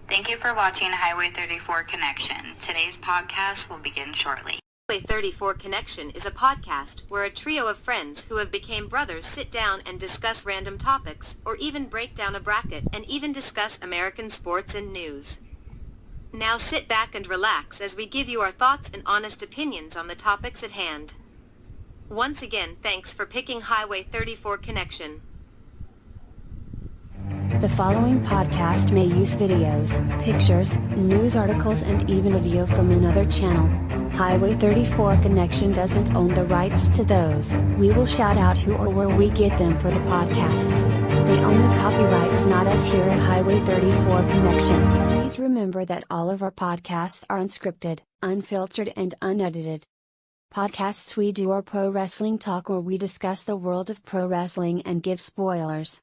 Thank you for watching Highway 34 Connection. Today's podcast will begin shortly. Highway 34 Connection is a podcast where a trio of friends who have become brothers sit down and discuss random topics, or even break down a bracket and even discuss American sports and news. Now sit back and relax as we give you our thoughts and honest opinions on the topics at hand. Once again, thanks for picking Highway 34 Connection. The following podcast may use videos, pictures, news articles, and even audio from another channel. Highway 34 Connection doesn't own the rights to those. We will shout out who or where we get them for the podcasts. They own the copyrights, not us here at Highway 34 Connection. Please remember that all of our podcasts are unscripted, unfiltered, and unedited. Podcasts we do are pro wrestling talk, where we discuss the world of pro wrestling and give spoilers.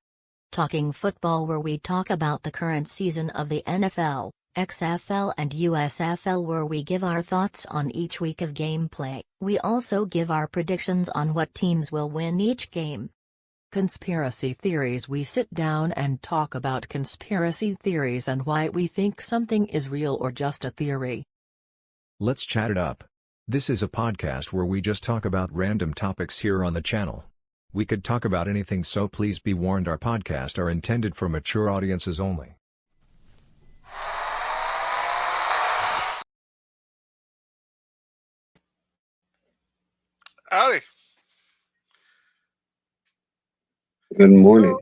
Talking Football, where we talk about the current season of the NFL, XFL and USFL, where we give our thoughts on each week of gameplay. We also give our predictions on what teams will win each game. Conspiracy Theories, we sit down and talk about conspiracy theories and why we think something is real or just a theory. Let's chat it up. This is a podcast where we just talk about random topics here on the channel. We could talk about anything, so please be warned, our podcasts are intended for mature audiences only. Howdy. Good morning.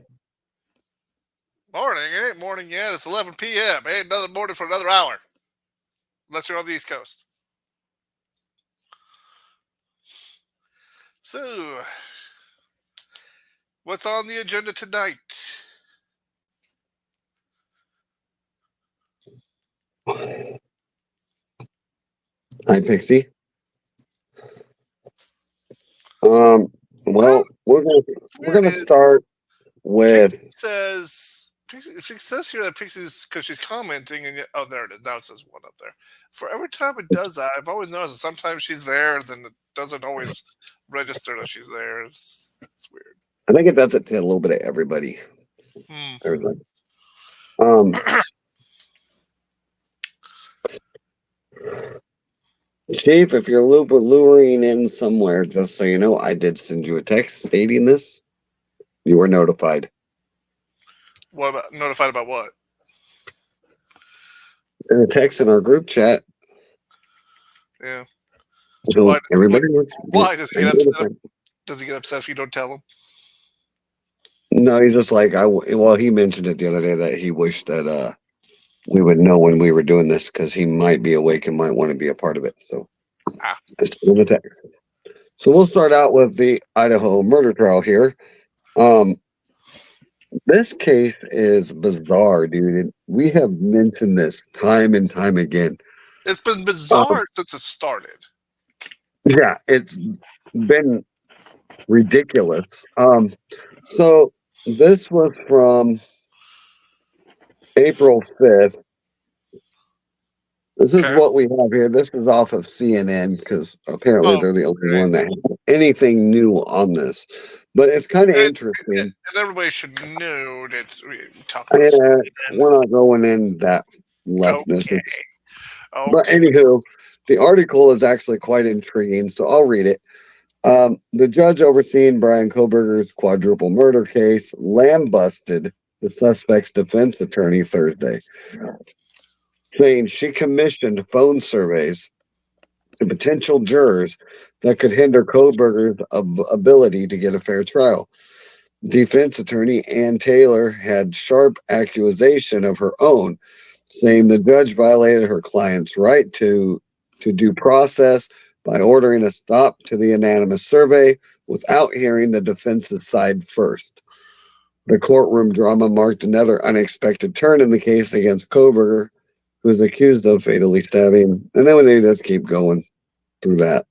Morning. It ain't morning yet. It's 11 p.m. Ain't another morning for another hour. Unless you're on the East Coast. So, what's on the agenda tonight? Hi, Pixie. Well, we're gonna start with. Pixie says here that Pixie's, because she's commenting, and oh, there it is. Now it says one up there. For every time it does that, I've always noticed that sometimes she's there, then it doesn't always register that she's there. It's weird. I think it does it to a little bit of everybody. Everybody. Chief, if you're luring in somewhere, just so you know, I did send you a text stating this. You were notified. What about notified about what? Send a text in our group chat. Yeah. So why does he get upset? Does he get upset if you don't tell him? No, he's just like, he mentioned it the other day that he wished that we would know when we were doing this, because he might be awake and might want to be a part of it. So just send a text. So we'll start out with the Idaho murder trial here. This case is bizarre, dude. We have mentioned this time and time again. It's been bizarre since it started. Yeah, it's been ridiculous. So this was from April 5th. This is what we have here. This is off of CNN, because apparently they're the only one that has anything new on this. But it's kind of interesting. And everybody should know that we're not going in that leftness. Okay. But anywho, the article is actually quite intriguing, so I'll read it. The judge overseeing Bryan Kohberger's quadruple murder case lambusted the suspect's defense attorney Thursday, saying she commissioned phone surveys to potential jurors that could hinder Kohberger's ability to get a fair trial. Defense attorney Ann Taylor had sharp accusation of her own, saying the judge violated her client's right to due process by ordering a stop to the anonymous survey without hearing the defense's side first. The courtroom drama marked another unexpected turn in the case against Kohberger, who is accused of fatally stabbing. And then they just keep going through that.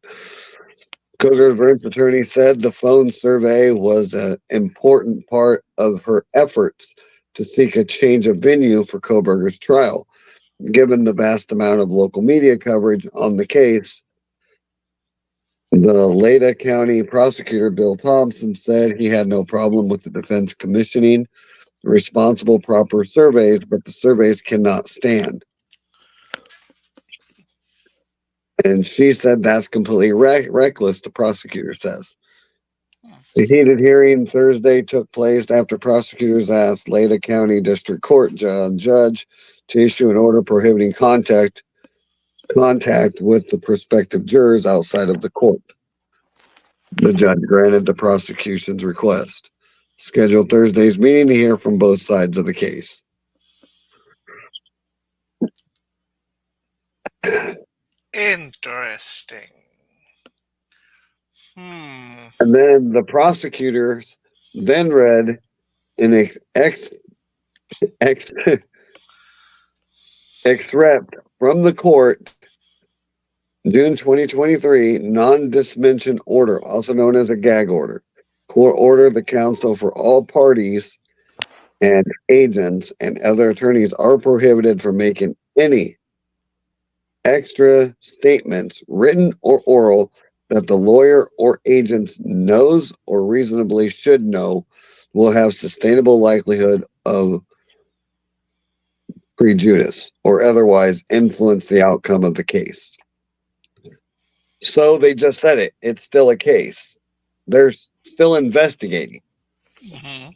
Kohberger's defense attorney said the phone survey was an important part of her efforts to seek a change of venue for Kohberger's trial. Given the vast amount of local media coverage on the case, the Leda County prosecutor Bill Thompson said he had no problem with the defense commissioning responsible proper surveys, but the surveys cannot stand. And she said that's completely reckless, the prosecutor says. The heated hearing Thursday took place after prosecutors asked Leda County District Court judge to issue an order prohibiting contact with the prospective jurors outside of the court. The judge granted the prosecution's request. Scheduled Thursday's meeting to hear from both sides of the case. Interesting. And then the prosecutors then read an excerpt from the court June 2023 non-dismension order, also known as a gag order. Court order the counsel for all parties and agents and other attorneys are prohibited from making any extra statements, written or oral, that the lawyer or agents knows or reasonably should know will have sustainable likelihood of prejudice or otherwise influence the outcome of the case. So they just said it. It's still a case. They're still investigating. Mm-hmm.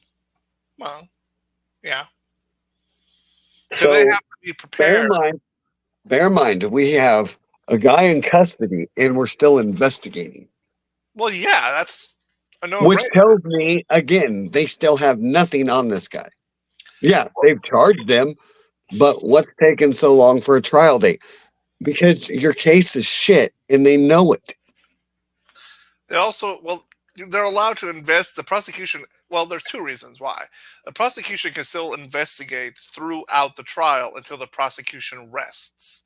Well, yeah. So they have to be prepared. Bear in mind, we have a guy in custody and we're still investigating. Well, yeah, that's a no-brainer. Which tells me, again, they still have nothing on this guy. Yeah, they've charged him, but what's taking so long for a trial date? Because your case is shit and they know it. They also, they're allowed to invest the prosecution. Well, there's two reasons why. The prosecution can still investigate throughout the trial until the prosecution rests.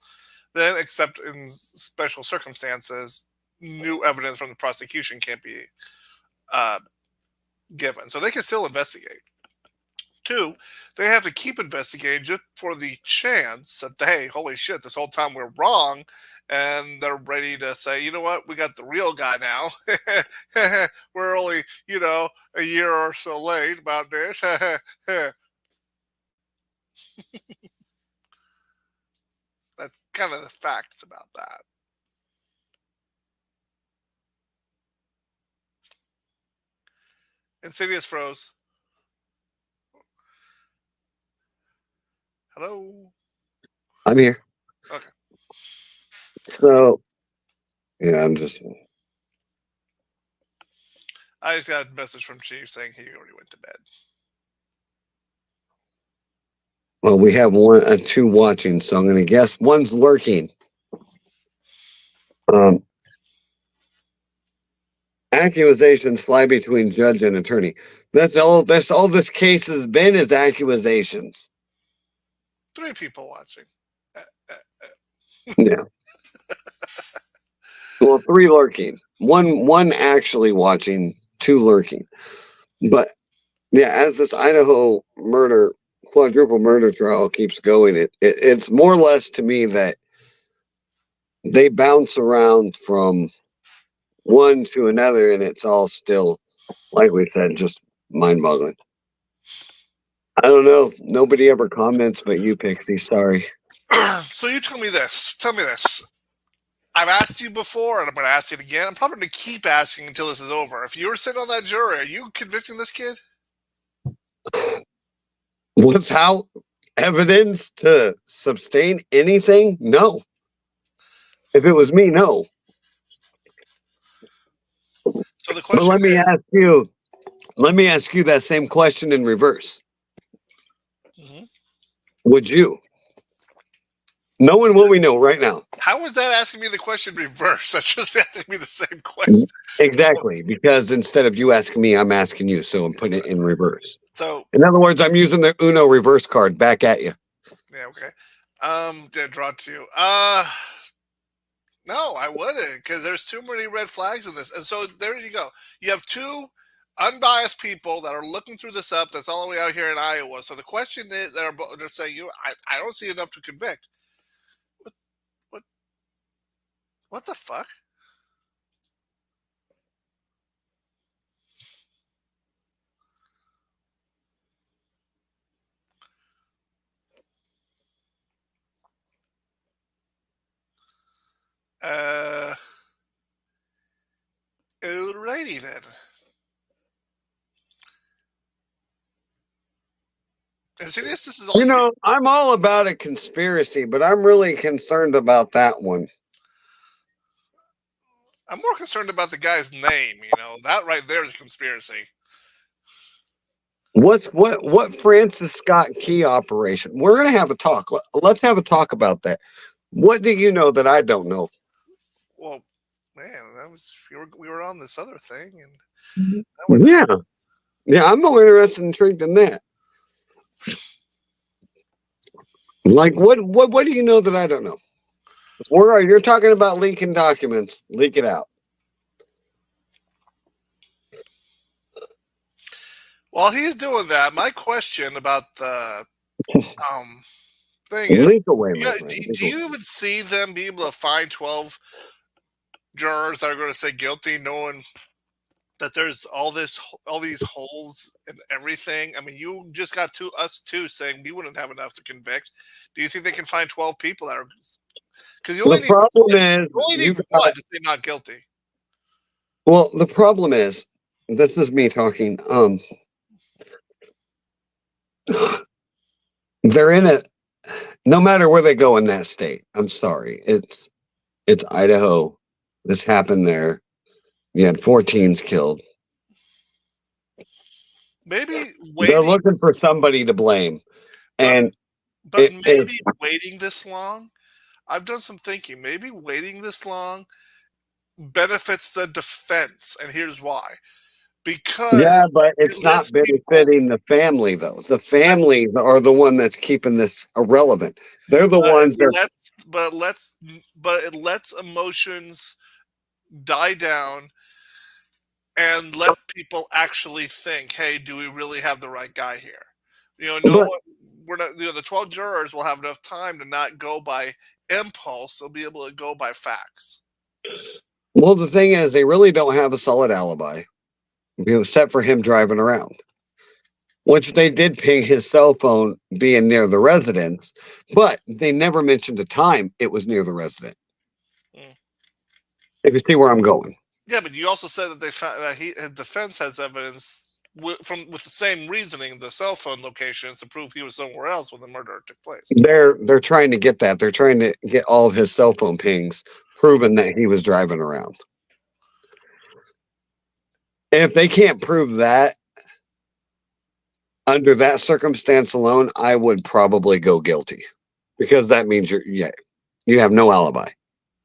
Then, except in special circumstances, new evidence from the prosecution can't be given. So they can still investigate. Two, they have to keep investigating just for the chance that, hey, holy shit, this whole time we're wrong. And they're ready to say, you know what, we got the real guy now. We're only, a year or so late about this. That's kind of the facts about that. Insidious froze. Hello? I'm here. Okay. So, yeah, I just got a message from Chief saying he already went to bed. Well, we have two watching, so I'm going to guess one's lurking. Accusations fly between judge and attorney. That's all this case has been, is accusations. 3 people watching. Yeah. Well, 3 lurking. One actually watching, 2 lurking. But yeah, as this Idaho quadruple murder trial keeps going, it's more or less to me that they bounce around from one to another, and it's all still, like we said, just mind-boggling. I don't know. Nobody ever comments but you, Pixie. Sorry. So you tell me this. I've asked you before, and I'm going to ask you again. I'm probably going to keep asking until this is over. If you were sitting on that jury, are you convicting this kid? Without evidence to sustain anything? No. If it was me, no. So the question let me ask you that same question in reverse. Mm-hmm. Would you? Knowing what we know right now. How is that asking me the question reverse? That's just asking me the same question. Exactly, because instead of you asking me, I'm asking you, so I'm putting it in reverse. So, in other words, I'm using the Uno reverse card back at you. Yeah, okay. Draw 2. No, I wouldn't, because there's too many red flags in this. And so there you go. You have 2 unbiased people that are looking through this up. That's all the way out here in Iowa. So the question is, they're saying, I don't see enough to convict. What the fuck? Alrighty then. Insidious, this is all You know, I'm all about a conspiracy, but I'm really concerned about that one. I'm more concerned about the guy's name. That right there is a conspiracy. What Francis Scott Key operation? We're gonna have a talk. Let's have a talk about that. What do you know that I don't know? Well, man, we were on this other thing, and yeah, I'm more interested and intrigued in that. Like, what do you know that I don't know? You're talking about leaking documents. Leak it out. While he's doing that, my question about the thing is, Leak away, my do friend. you even see them be able to find 12 jurors that are going to say guilty, knowing that there's all these holes in everything? I mean, you just got us two saying we wouldn't have enough to convict. Do you think they can find 12 people that are? Because you only need one to say not guilty. Well, the problem is, this is me talking. They're in it. No matter where they go in that state, I'm sorry, it's Idaho. This happened there. You had 4 teens killed. Maybe they're looking for somebody to blame, but maybe waiting this long. I've done some thinking. Maybe waiting this long benefits the defense, and here's why. Because but it's not benefiting the family, though. The families are the one that's keeping this irrelevant. They're the ones that. But it lets emotions die down and let people actually think, hey, do we really have the right guy here? We're not. The 12 jurors will have enough time to not go by impulse. They'll be able to go by facts. Well, the thing is, they really don't have a solid alibi, except for him driving around. Which they did ping his cell phone being near the residence, but they never mentioned the time it was near the resident. If you see where I'm going. Yeah, but you also said that they found that his defense has evidence with the same reasoning, the cell phone locations, to prove he was somewhere else when the murder took place. They're trying to get that. They're trying to get all of his cell phone pings proving that he was driving around. And if they can't prove that, under that circumstance alone, I would probably go guilty, because that means you have no alibi.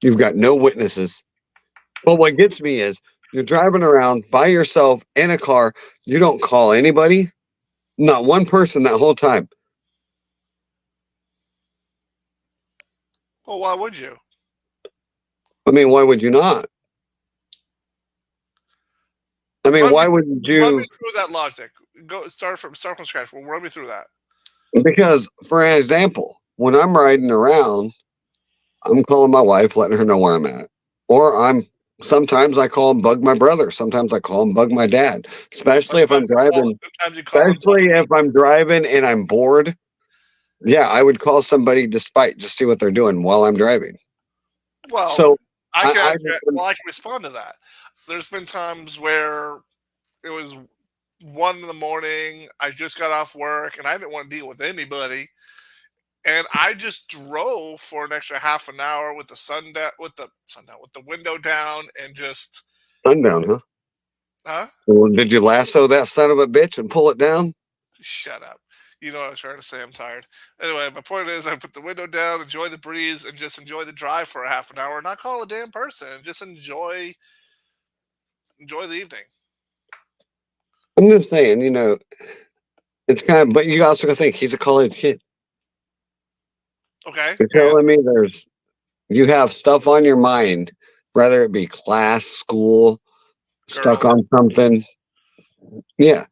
You've got no witnesses. But what gets me is you're driving around by yourself in a car. You don't call anybody, not one person that whole time. Well, why would you? I mean, why would you not? I mean, why would you? Run me through that logic. Start from scratch. Well, run me through that. Because, for example, when I'm riding around, I'm calling my wife, letting her know where I'm at. Or sometimes I call and bug my brother. Sometimes I call and bug my dad. Especially if I'm driving. Especially if I'm driving and I'm bored. Yeah, I would call somebody just see what they're doing while I'm driving. Well, so I can respond to that. There's been times where it was 1 a.m. I just got off work and I didn't want to deal with anybody, and I just drove for an extra half an hour with the window down and just sundown, huh? Well, did you lasso that son of a bitch and pull it down? Shut up. You know what I was trying to say. I'm tired. Anyway, my point is, I put the window down, enjoy the breeze, and just enjoy the drive for a half an hour. Not call a damn person, and just enjoy the evening. I'm just saying, it's kind of, but you also gotta think he's a college kid. Okay. You're telling me you have stuff on your mind, whether it be class, school, stuck on something. Yeah.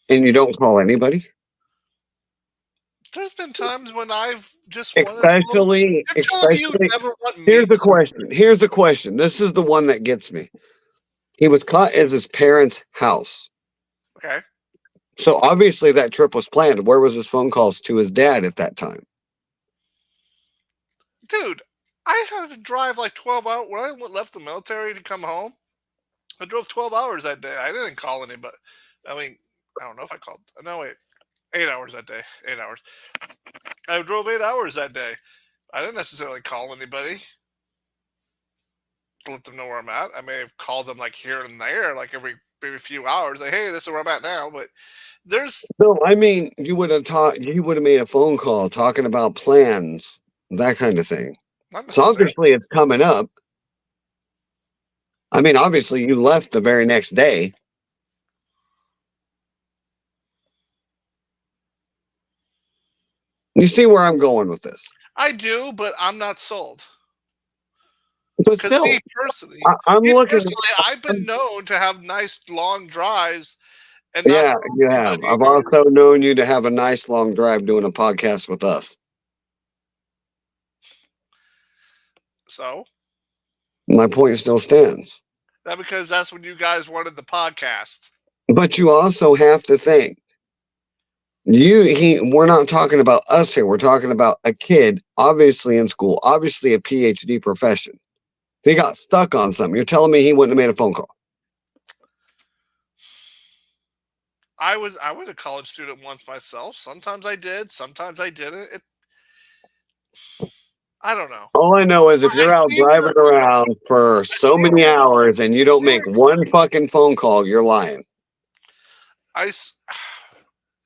And you don't call anybody? There's been times when I've just especially here's the question. This is the one that gets me. He was caught at his parents' house. Okay. So obviously that trip was planned. Where was his phone calls to his dad at that time? Dude, I had to drive like 12 hours when I left the military to come home. I drove 12 hours that day. I didn't call anybody. I mean, I don't know if I called. No, wait, 8 hours that day. 8 hours. I drove 8 hours that day. I didn't necessarily call anybody to let them know where I'm at. I may have called them like here and there, like every maybe few hours. Like, hey, this is where I'm at now. But there's No, I mean, you would have made a phone call talking about plans, that kind of thing. not So necessarily. obviously it's coming up. I mean, obviously you left the very next day. You see where I'm going with this. I do, but I'm not sold. But Because still, me personally, I'm looking. I've been known to have nice long drives and not Yeah, call you have. anybody I've or- also known you to have a nice long drive doing a podcast with us. so My point still stands. that because that's when you guys wanted the podcast. But you also have to think. We're not talking about us here. We're talking about a kid, obviously in school, obviously a PhD profession. If he got stuck on something, you're telling me he wouldn't have made a phone call. I was a college student once myself. Sometimes I did, sometimes I didn't. I don't know. All I know is if you're out driving around for so many hours and you don't make one fucking phone call, you're lying.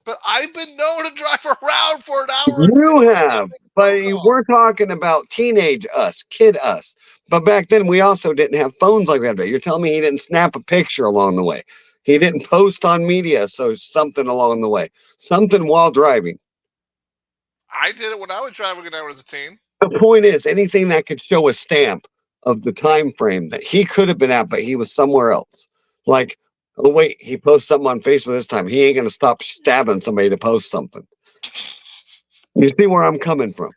But I've been known to drive around for an hour. You have, but we're talking about teenage us, kid us. But back then, we also didn't have phones like that. You're telling me he didn't snap a picture along the way. He didn't post on media, so something along the way. Something while driving. I did it when I was driving when I was a teen. The point is, anything that could show a stamp of the time frame that he could have been at, but he was somewhere else. Like, oh, wait, he posted something on Facebook this time. He ain't going to stop stabbing somebody to post something. You see where I'm coming from?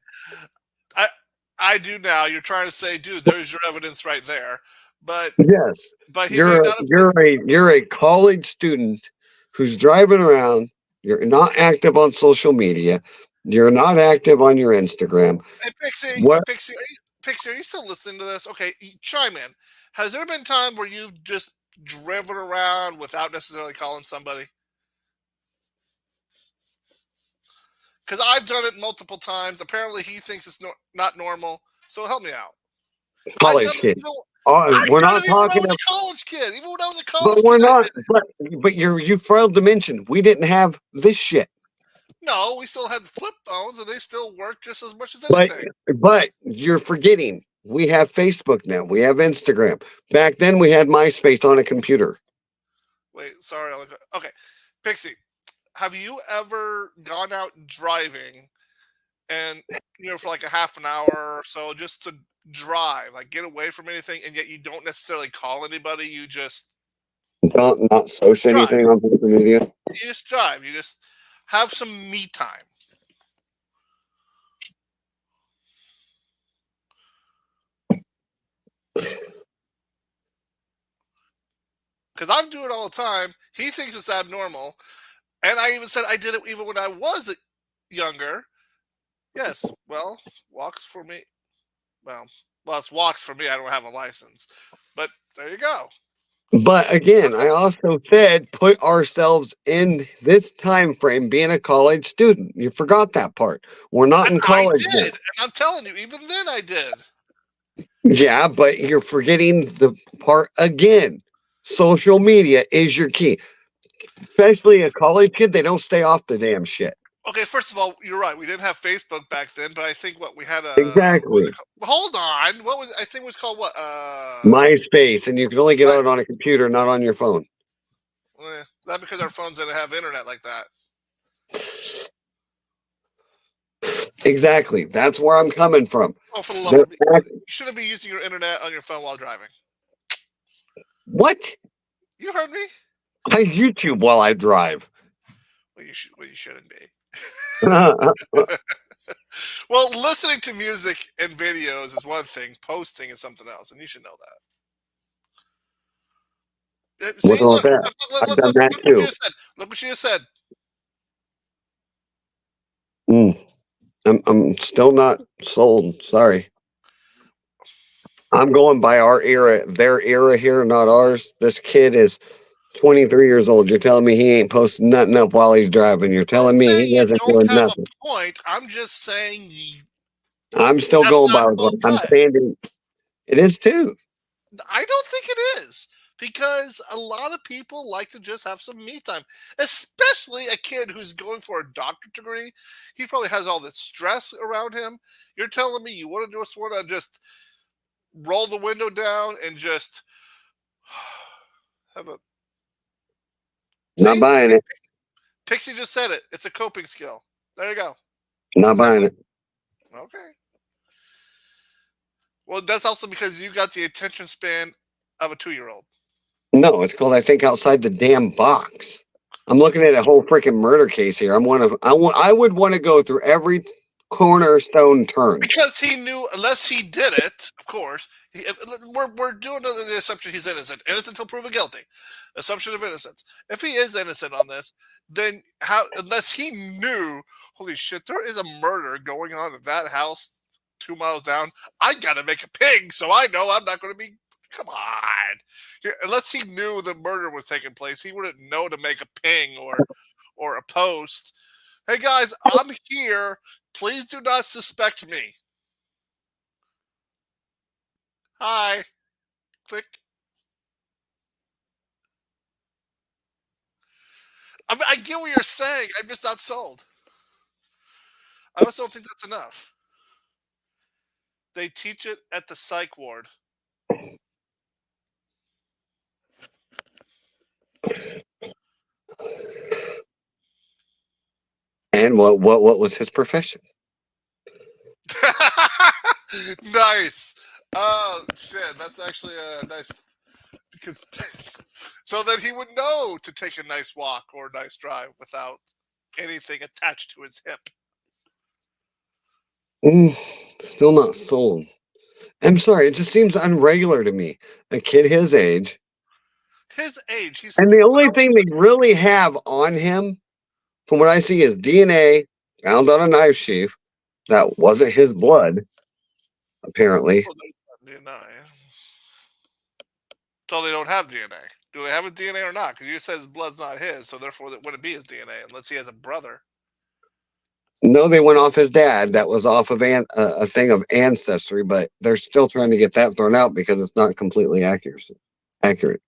I do now. You're trying to say, dude, there's your evidence right there. But yes, but you're a college student who's driving around. You're not active on social media. You're not active on your Instagram. Hey, Pixie, What? Pixie, are you still listening to this? Okay, chime in. Has there been time where you've just driven around without necessarily calling somebody? Because I've done it multiple times. Apparently, he thinks it's not normal. So help me out. College kid. We're not talking about a college kid. Even when I was a college but we're kid, not. But you failed to mention we didn't have this shit. No, we still had flip phones, and they still work just as much as anything. But you're forgetting we have Facebook now. We have Instagram. Back then, we had MySpace on a computer. Wait, sorry. Okay, Pixie, have you ever gone out driving and for like a half an hour or so just to drive, like get away from anything, and yet you don't necessarily call anybody? You just not social anything on social media. You just drive. You just have some me time. Because I do it all the time. He thinks it's abnormal. And I even said I did it even when I was younger. Yes, well, walks for me. Well, it's walks for me. I don't have a license. But there you go. But again, I also said put ourselves in this time frame being a college student. You forgot that part. We're not in college. I did. And I'm telling you, even then I did. Yeah, but you're forgetting the part again. Social media is your key. Especially a college kid, they don't stay off the damn shit. Okay, first of all, you're right. We didn't have Facebook back then, but I think we had a exactly. Hold on, I think it was called what? MySpace, and you could only get on it on a computer, not on your phone. Not because our phones didn't have internet like that. Exactly. That's where I'm coming from. Oh, for the love of God. You shouldn't be using your internet on your phone while driving. What? You heard me? I YouTube while I drive. Well, you shouldn't be. Well, listening to music and videos is one thing. Posting is something else, and you should know that. See, look, I've done that too. Look what she just said. I'm still not sold. Sorry. I'm going by our era, their era here, not ours. This kid is 23 years old. You're telling me he ain't posting nothing up while he's driving. You're I'm telling me saying he you isn't don't doing have nothing. a point. I'm just saying I'm still that's going not by full what I'm cut. standing. It is too. I don't think it is because a lot of people like to just have some me time, especially a kid who's going for a doctorate degree. He probably has all this stress around him. You're telling me you want to just want to just roll the window down and just have a Not see? buying it. Pixie just said it. It's a coping skill. There you go. Not buying it. Okay. Well, that's also because you got the attention span of a 2-year-old. No, it's called I think outside the damn box. I'm looking at a whole freaking murder case here. I would want to go through every cornerstone turn. Because he knew, unless he did it, of course, we're doing the assumption he's innocent. Innocent until proven guilty. Assumption of innocence. If he is innocent on this, then how? Unless he knew, holy shit, there is a murder going on at that house 2 miles down. I gotta make a ping, so I know I'm not going to be. Come on. Unless he knew the murder was taking place, he wouldn't know to make a ping or a post. Hey guys, I'm here. Please do not suspect me. Hi. Click. I get what you're saying. I'm just not sold. I also don't think that's enough. They teach it at the psych ward. And what was his profession? Nice. Oh shit, that's actually a nice because so that he would know to take a nice walk or a nice drive without anything attached to his hip. Still not sold. I'm sorry, it just seems unregular to me. A kid his age. His age, he's And the only thing they really have on him, from what I see, is DNA found on a knife sheath that wasn't his blood, apparently. DNA. So they don't have DNA. Do they have a DNA or not? Because you said his blood's not his, so therefore that wouldn't be his DNA unless he has a brother. No, they went off his dad. That was off of a thing of ancestry, but they're still trying to get that thrown out because it's not completely accurate.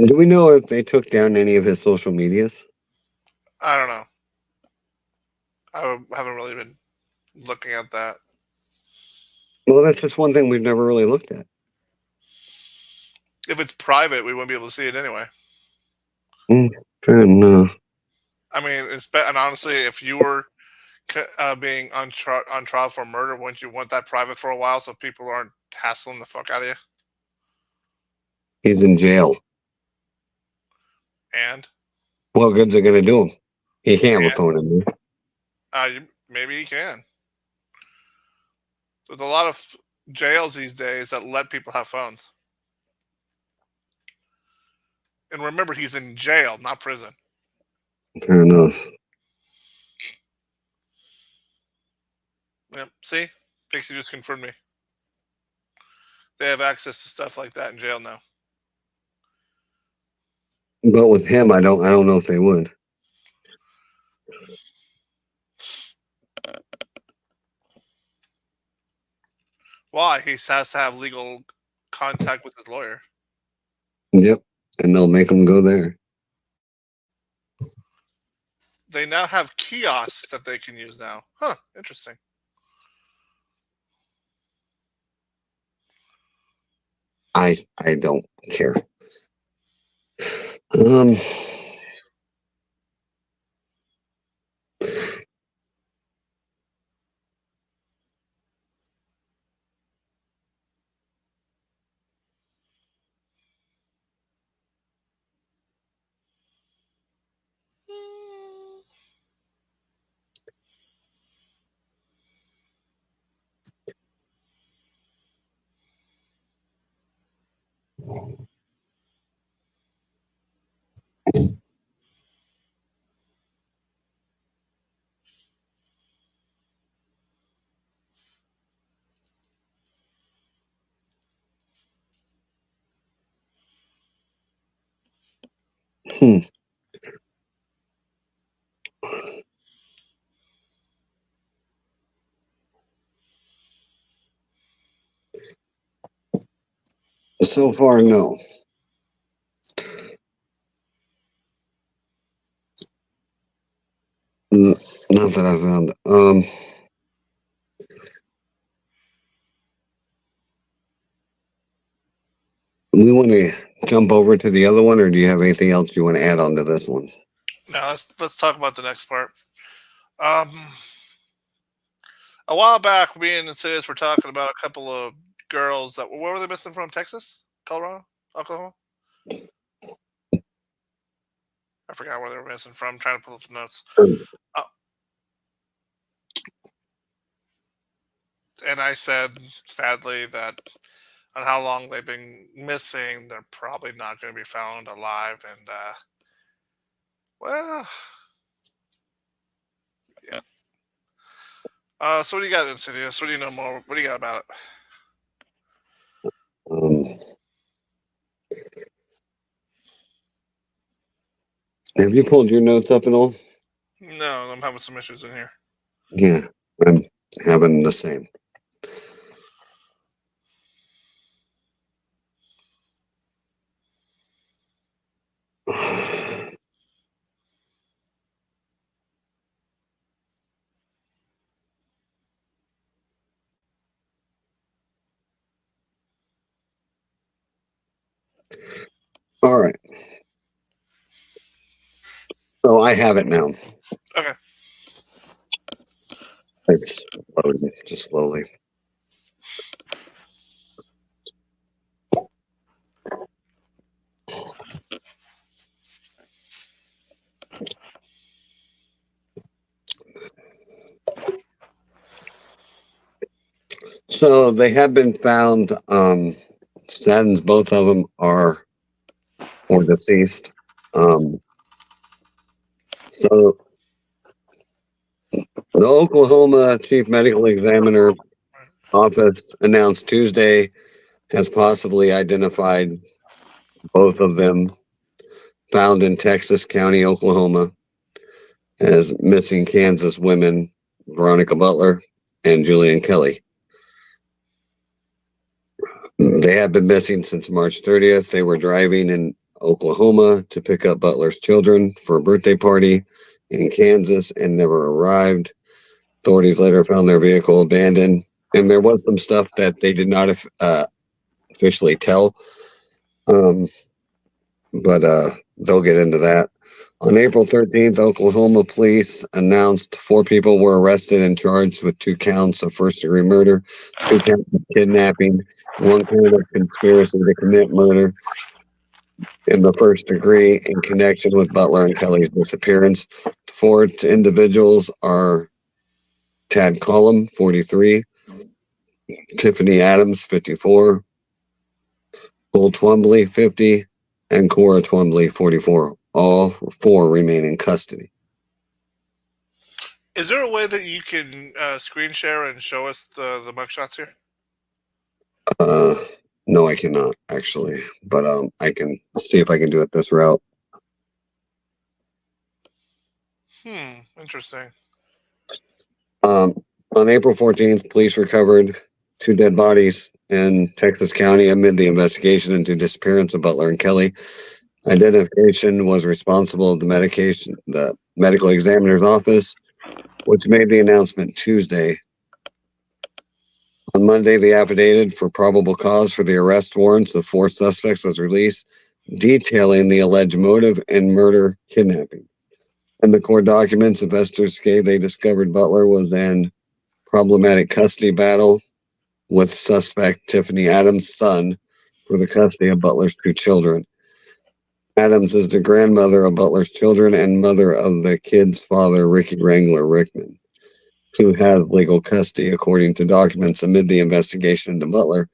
Do we know if they took down any of his social medias? I don't know. I haven't really been looking at that. Well, that's just one thing we've never really looked at. If it's private, we wouldn't be able to see it anyway. Fair enough. I mean, and honestly, if you were being on trial for murder, wouldn't you want that private for a while so people aren't hassling the fuck out of you? He's in jail. And? What good's it going to do him? He can't have a phone in there. Maybe he can. There's a lot of jails these days that let people have phones. And remember, he's in jail, not prison. Fair enough. Yep. See? Pixie just confirmed me. They have access to stuff like that in jail now. But with him, I don't know if they would. Why? He has to have legal contact with his lawyer. Yep. And they'll make him go there. They now have kiosks that they can use now. Huh. Interesting. I don't care. Um. Hmm. So far, no. Not that I found. We want to jump over to the other one, or do you have anything else you want to add on to this one? Now let's talk about the next part. A while back, me and Insidious were talking about a couple of girls that where were they missing from? Texas, Colorado, Oklahoma. I forgot where they were missing from. I'm trying to pull up the notes. And I said, sadly, that on how long they've been missing, they're probably not going to be found alive. And well, yeah. So what do you got, Insidious? What do you know more? What do you got about it? Have you pulled your notes up at all? No, I'm having some issues in here. Yeah, I'm having the same. All right. So I have it now. Okay. It's loading just slowly. So they have been found. Saddens, both of them are or deceased. So the Oklahoma Chief Medical Examiner Office announced Tuesday has possibly identified both of them found in Texas County, Oklahoma, as missing Kansas women, Veronica Butler and Julian Kelly. They have been missing since March 30th. They were driving in Oklahoma to pick up Butler's children for a birthday party in Kansas and never arrived. Authorities later found their vehicle abandoned, and there was some stuff that they did not officially tell, but they'll get into that. On April 13th, Oklahoma police announced 4 people were arrested and charged with 2 counts of first-degree murder, 2 counts of kidnapping, 1 count of conspiracy to commit murder in the first degree in connection with Butler and Kelly's disappearance. The 4 individuals are Tad Collum, 43, Tiffany Adams, 54, Cole Twombly, 50, and Cora Twombly, 44. All 4 remain in custody. Is there a way that you can screen share and show us the mugshots here? No, I cannot actually, but I can see if I can do it this route. Interesting. On April 14th, police recovered 2 dead bodies in Texas County amid the investigation into disappearance of Butler and Kelly. Identification was responsible of the medical examiner's office, which made the announcement Tuesday. On Monday, the affidavit for probable cause for the arrest warrants of 4 suspects was released, detailing the alleged motive and murder kidnapping. In the court documents, investors say they discovered Butler was in problematic custody battle with suspect Tiffany Adams' son for the custody of Butler's 2 children. Adams is the grandmother of Butler's children and mother of the kids' father, Ricky Wrangler Rickman, who has legal custody, according to documents amid the investigation into Butler.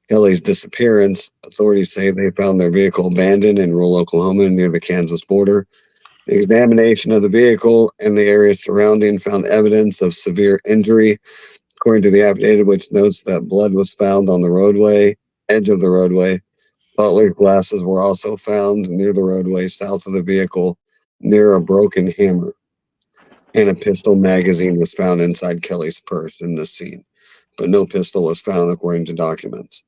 Kelly's disappearance. Authorities say they found their vehicle abandoned in rural Oklahoma near the Kansas border. The examination of the vehicle and the area surrounding found evidence of severe injury, according to the affidavit, which notes that blood was found on the edge of the roadway. Butler's glasses were also found near the roadway south of the vehicle, near a broken hammer. And a pistol magazine was found inside Kelly's purse in the scene, but no pistol was found, according to documents.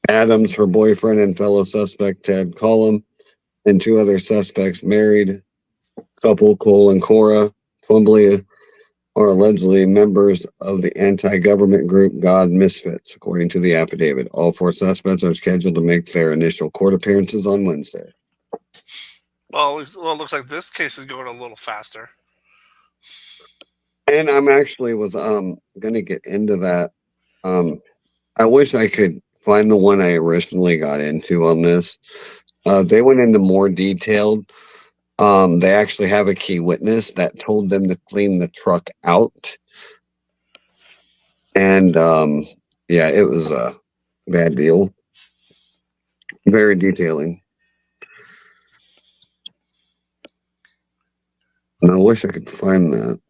Adams, her boyfriend and fellow suspect Ted Cullum, and 2 other suspects, married couple Cole and Cora Twombly, are allegedly members of the anti-government group God Misfits, according to the affidavit. All 4 suspects are scheduled to make their initial court appearances on Wednesday. Well, it looks like this case is going a little faster. And I'm actually was going to get into that. I wish I could find the one I originally got into on this. They went into more detail. They actually have a key witness that told them to clean the truck out. And yeah, it was a bad deal. Very detailing. And I wish I could find that.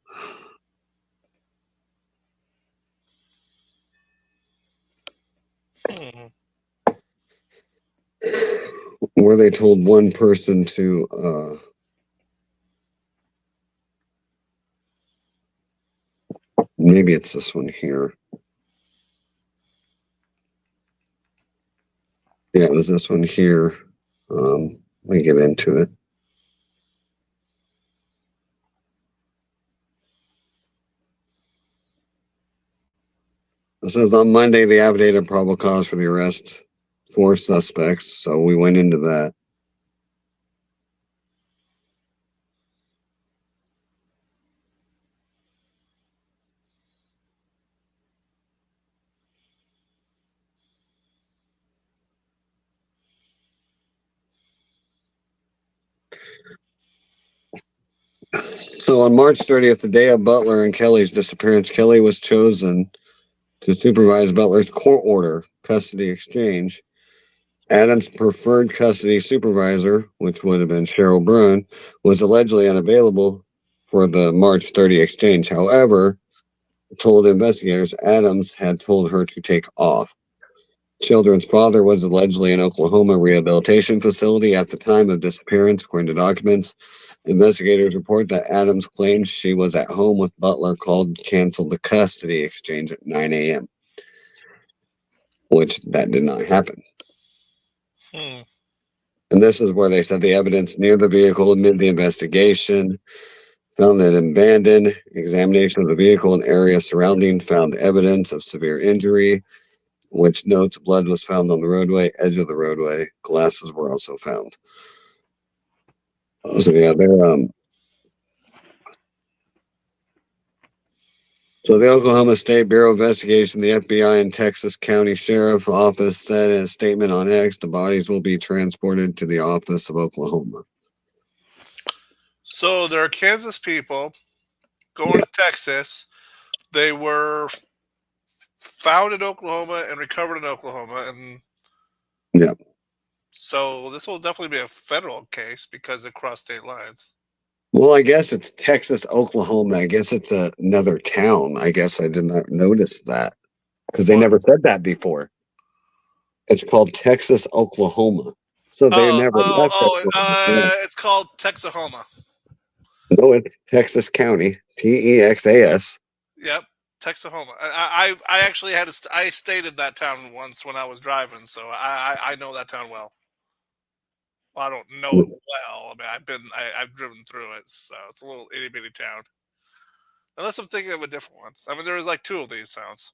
Where they told one person to maybe it's this one here. Yeah, it was this one here. Let me get into it. It says on Monday, the affidavit of probable cause for the arrest 4 suspects. So we went into that. So on March 30th, the day of Butler and Kelly's disappearance, Kelly was chosen to supervise Butler's court order custody exchange. Adams' preferred custody supervisor, which would have been Cheryl Bruin, was allegedly unavailable for the March 30 exchange. However, told investigators Adams had told her to take off. Children's father was allegedly in Oklahoma rehabilitation facility at the time of disappearance, according to documents. Investigators report that Adams claimed she was at home with Butler, called canceled the custody exchange at 9 a.m., which that did not happen. And this is where they said the evidence near the vehicle amid the investigation found it abandoned. Examination of the vehicle and area surrounding found evidence of severe injury, which notes blood was found on the roadway, edge of the roadway. Glasses were also found. So yeah, so the Oklahoma State Bureau of Investigation, the FBI, and Texas County Sheriff Office said in a statement on X, the bodies will be transported to the office of Oklahoma. So there are Kansas people going to Texas. They were found in Oklahoma and recovered in Oklahoma, and yeah. So this will definitely be a federal case because it crossed state lines. Well, I guess it's Texas, Oklahoma. I guess it's another town. I guess I did not notice that because they never said that before. It's called Texas, Oklahoma. So they never. It's called Texahoma. No, it's Texas County, Texas. Yep, Texahoma. I actually I stayed in that town once when I was driving, so I know that town well. Well, I don't know it well. I mean, I've driven through it, so it's a little itty bitty town. Unless I'm thinking of a different one. I mean, there was like 2 of these towns.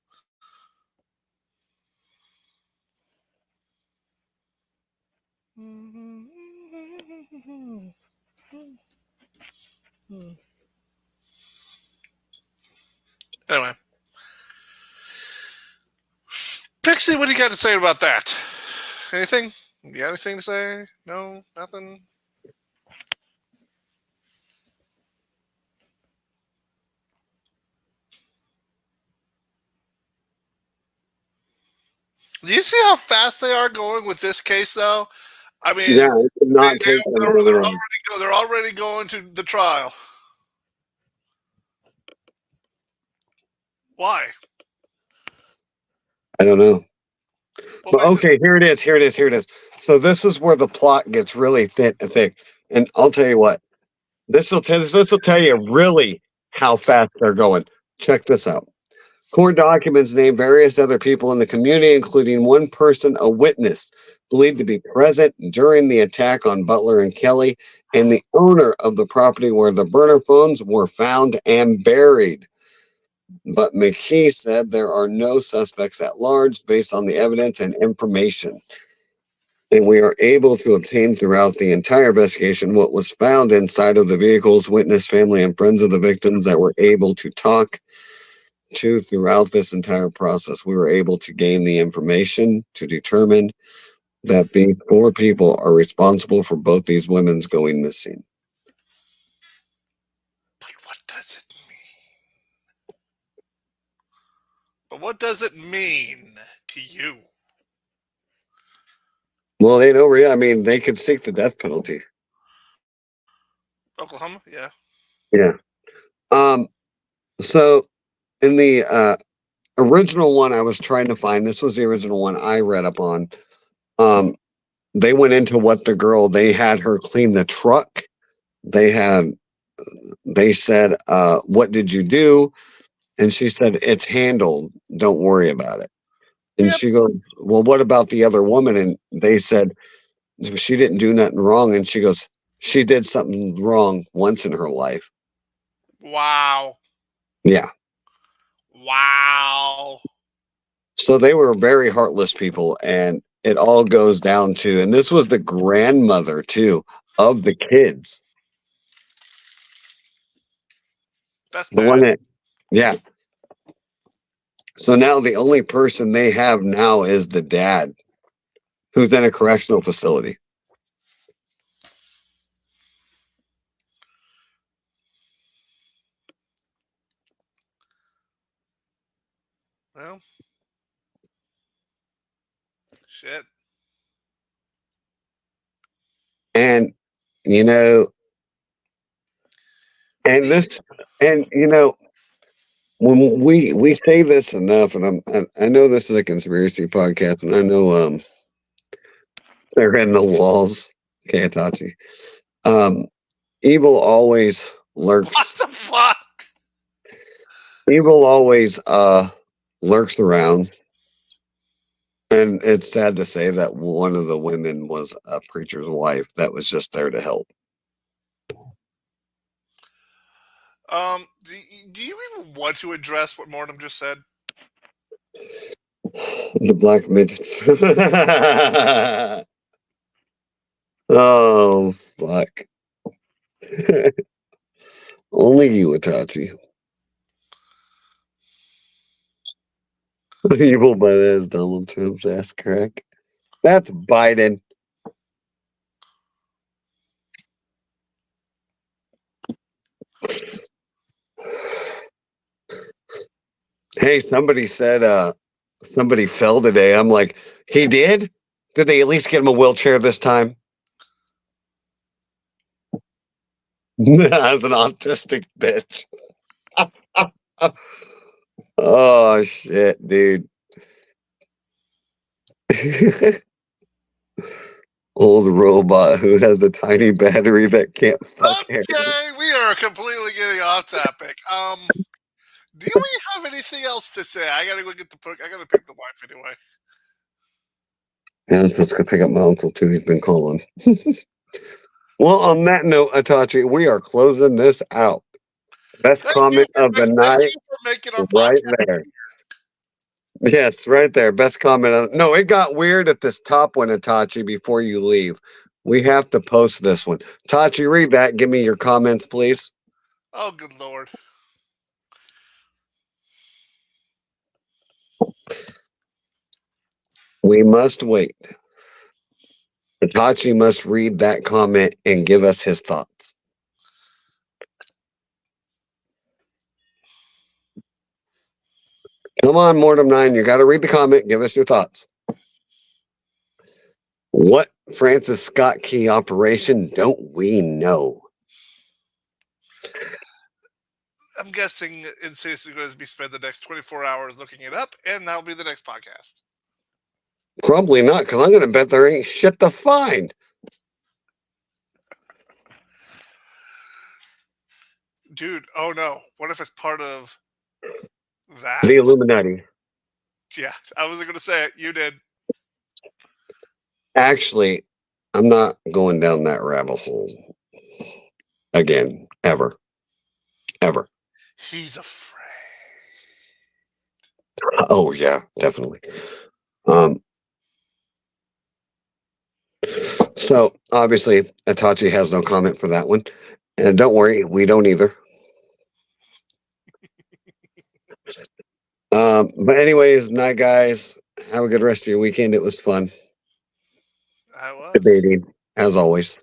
Anyway. Pixie, what do you got to say about that? Anything? You got anything to say? No? Nothing? Do you see how fast they are going with this case, though? I mean, Yeah, it did not take them very long. they're already going to the trial. Why? I don't know. What But makes it- okay, here it is. So this is where the plot gets really thick. And I'll tell you what, this will tell you really how fast they're going. Check this out. Court documents name various other people in the community, including one person, a witness, believed to be present during the attack on Butler and Kelly, and the owner of the property where the burner phones were found and buried. But McKee said there are no suspects at large based on the evidence and information. And we are able to obtain throughout the entire investigation what was found inside of the vehicles, witness, family, and friends of the victims that were able to talk to throughout this entire process. We were able to gain the information to determine that these 4 people are responsible for both these women's going missing. But what does it mean? But what does it mean to you? Well, they know, I mean, they could seek the death penalty. Oklahoma? Yeah. Yeah. So in the original one I was trying to find, this was the original one I read up on. They went into what they had her clean the truck. They said, what did you do? And she said, it's handled. Don't worry about it. And she goes, well, what about the other woman? And they said, she didn't do nothing wrong. And she goes, she did something wrong once in her life. Wow. Yeah. Wow. So they were very heartless people. And it all goes down to, and this was the grandmother too of the kids. That's the bad. one that, yeah. So now the only person they have now is the dad, who's in a correctional facility. Well, shit. And, when we say this enough, and I know this is a conspiracy podcast, and I know they're in the walls, okay, Itachi. Evil always lurks. What the fuck? Evil always lurks around. And it's sad to say that one of the women was a preacher's wife that was just there to help. Do you even want to address what Mortem just said? The black midgets. Oh, fuck. Only you, Itachi. Evil by that is Donald Trump's ass crack. That's Biden. Hey, somebody said somebody fell today. I'm like, he did? Did they at least get him a wheelchair this time? As an autistic bitch. Oh shit, dude. Old robot who has a tiny battery that can't fuck Okay, we are completely getting off topic. Do we have anything else to say? I gotta go get I gotta pick the wife anyway. Yeah, I was supposed to go pick up my uncle too. He's been calling. Well, on that note, Itachi, we are closing this out. Best comment of the night for making our right podcast. there. Yes, right there. Best comment on. No, it got weird at this top one, Itachi. Before you leave, we have to post this one. Tachi, read that. Give me your comments, please. Oh, good lord. We must wait. Itachi must read that comment and give us his thoughts. Come on, Mortem 9. You got to read the comment. Give us your thoughts. What Francis Scott Key operation don't we know? I'm guessing Insidious is going to be spend the next 24 hours looking it up, and that'll be the next podcast. Probably not, because I'm going to bet there ain't shit to find. Dude, oh no. What if it's part of that? The Illuminati. Yeah, I wasn't going to say it. You did. Actually, I'm not going down that rabbit hole again, ever. Ever. He's afraid. Oh, yeah, definitely. So, obviously, Itachi has no comment for that one. And don't worry, we don't either. But anyways, night, guys. Have a good rest of your weekend. It was fun. I was. Debating, as always.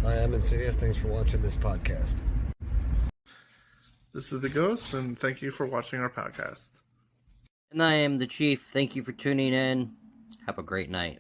Hi, I'm Insidious. Thanks for watching this podcast. This is the Ghost, and thank you for watching our podcast. And I am the Chief. Thank you for tuning in. Have a great night.